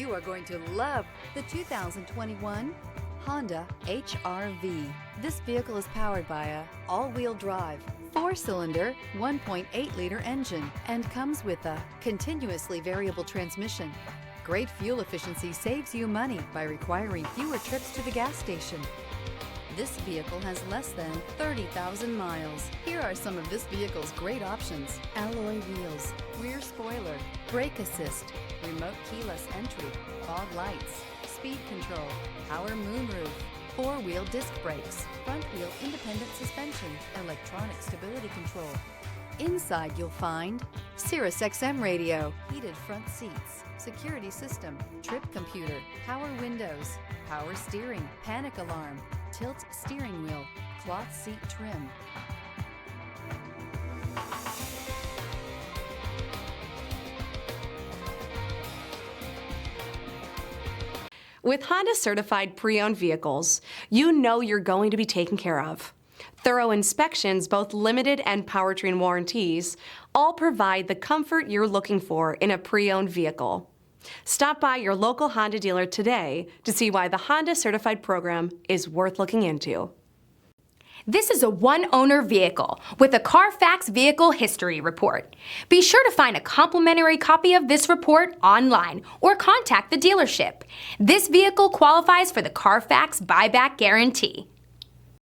You are going to love the 2021 Honda HR-V. This vehicle is powered by a all-wheel drive, 4-cylinder, 1.8-liter engine and comes with a continuously variable transmission. Great fuel efficiency saves you money by requiring fewer trips to the gas station. This vehicle has less than 30,000 miles. Here are some of this vehicle's great options: alloy wheels, rear spoiler, brake assist, remote keyless entry, fog lights, speed control, power moonroof, 4-wheel disc brakes, front wheel independent suspension, electronic stability control. Inside you'll find SiriusXM radio, heated front seats, security system, trip computer, power windows, power steering, panic alarm, tilt steering wheel, cloth seat trim. With Honda certified pre-owned vehicles, you know you're going to be taken care of. Thorough inspections, both limited and powertrain warranties, all provide the comfort you're looking for in a pre-owned vehicle. Stop by your local Honda dealer today to see why the Honda Certified program is worth looking into. This is a one-owner vehicle with a Carfax Vehicle History Report. Be sure to find a complimentary copy of this report online or contact the dealership. This vehicle qualifies for the Carfax Buyback Guarantee.